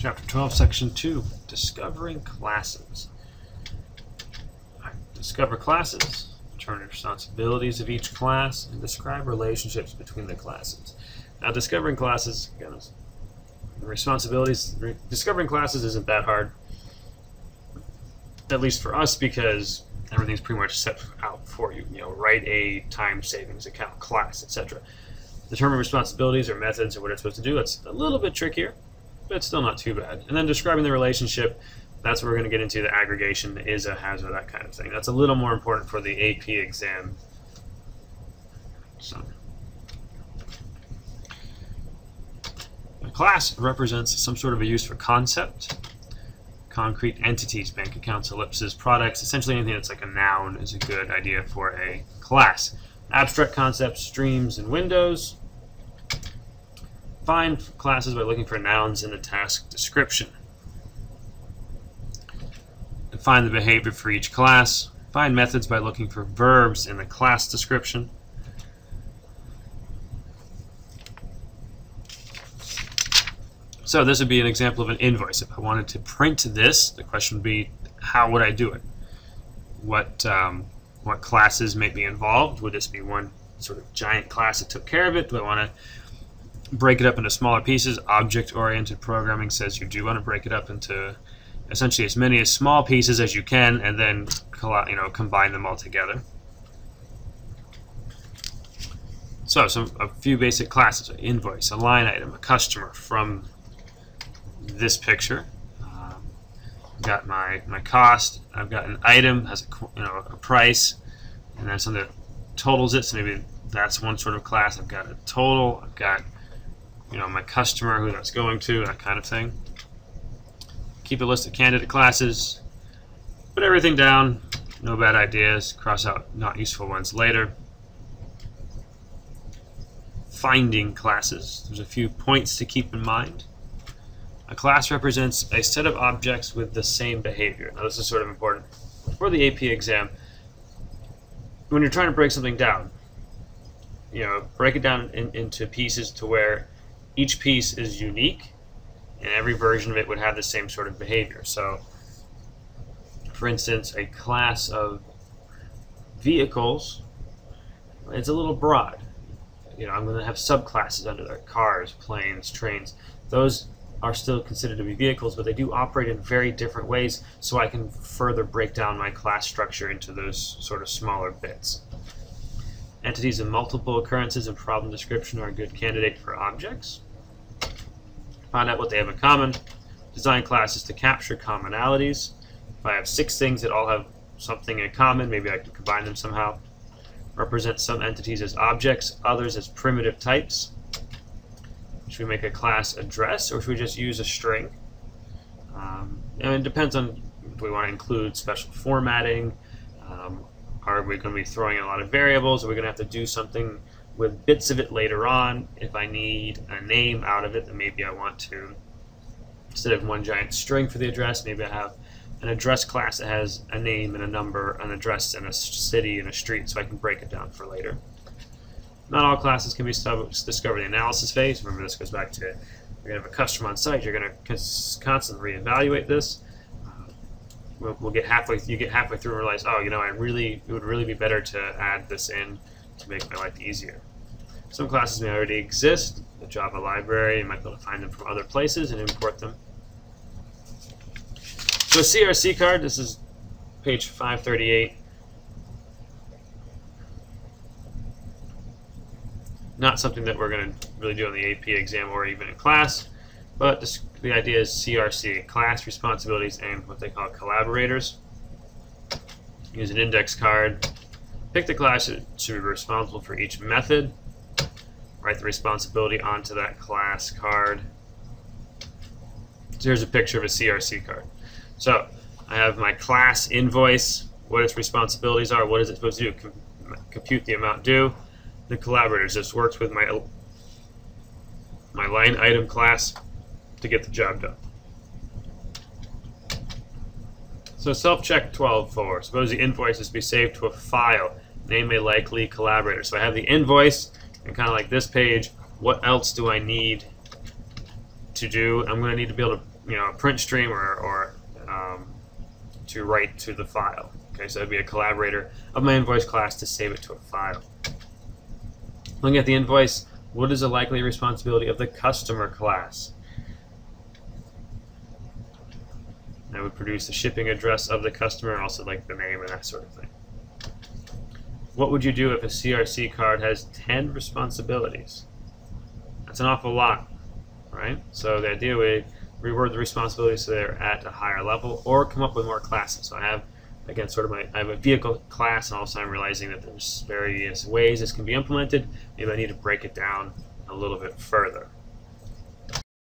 Chapter 12, Section 2, Discovering Classes. Discover classes, determine responsibilities of each class, and describe relationships between the classes. Now, discovering classes, again, responsibilities, discovering classes isn't that hard, at least for us, because everything's pretty much set out for you. You know, write a time savings account, class, etc. Determine responsibilities or methods or what it's supposed to do. It's a little bit trickier, but it's still not too bad. And then describing the relationship, that's what we're going to get into, the aggregation, the is, a, has, or that kind of thing. That's a little more important for the AP exam. So, a class represents some sort of a use for concept, concrete entities, bank accounts, ellipses, products, essentially anything that's like a noun is a good idea for a class. Abstract concepts, streams, and windows. Find classes by looking for nouns in the task description. Define the behavior for each class. Find methods by looking for verbs in the class description. So this would be an example of an invoice. If I wanted to print this, the question would be, how would I do it? What classes may be involved? Would this be one sort of giant class that took care of it? Do I want to break it up into smaller pieces? Object-oriented programming says you do want to break it up into essentially as many as small pieces as you can, and then combine them all together. So a few basic classes: an invoice, a line item, a customer. From this picture, I've got my cost. I've got an item has a price, and then something that totals it. So maybe that's one sort of class. I've got a total. I've got my customer, who that's going to, that kind of thing. Keep a list of candidate classes. Put everything down. No bad ideas. Cross out not useful ones later. Finding classes. There's a few points to keep in mind. A class represents a set of objects with the same behavior. Now, this is sort of important for the AP exam. When you're trying to break something down, break it down into pieces to where each piece is unique, and every version of it would have the same sort of behavior. So, for instance, a class of vehicles, it's a little broad. I'm going to have subclasses under there: cars, planes, trains. Those are still considered to be vehicles, but they do operate in very different ways, so I can further break down my class structure into those sort of smaller bits. Entities of multiple occurrences and problem description are a good candidate for objects. Find out what they have in common. Design classes to capture commonalities. If I have 6 things that all have something in common, maybe I can combine them somehow. Represent some entities as objects, others as primitive types. Should we make a class address, or should we just use a string? It depends on, do we want to include special formatting? Are we going to be throwing in a lot of variables? Are we going to have to do something with bits of it later on? If I need a name out of it, then maybe I want to, instead of one giant string for the address, maybe I have an address class that has a name and a number, an address and a city and a street, so I can break it down for later. Not all classes can be discovered in the analysis phase. Remember, this goes back to, you're going to have a customer on site, you're going to constantly reevaluate this. We'll get halfway. You get halfway through and realize, oh, it would really be better to add this in to make my life easier. Some classes may already exist. The Java library, you might be able to find them from other places and import them. So CRC card, this is page 538. Not something that we're going to really do on the AP exam or even in class, but the idea is CRC, class responsibilities and what they call collaborators. Use an index card. Pick the class that should be responsible for each method. Write the responsibility onto that class card. So here's a picture of a CRC card. So I have my class invoice, what its responsibilities are, what is it supposed to do? Compute the amount due. The collaborators, this works with my line item class to get the job done. So self-check 12.4. Suppose the invoice is to be saved to a file. Name a likely collaborator. So I have the invoice, and kind of like this page, what else do I need to do? I'm going to need to be able to a print stream or to write to the file. Okay, so it'd be a collaborator of my invoice class to save it to a file. Looking at the invoice, what is the likely responsibility of the customer class? I would produce the shipping address of the customer and also like the name and that sort of thing. What would you do if a CRC card has 10 responsibilities? That's an awful lot, right? So the idea would reword the responsibilities so they're at a higher level, or come up with more classes. So I have, again, I have a vehicle class, and also I'm realizing that there's various ways this can be implemented. Maybe I need to break it down a little bit further.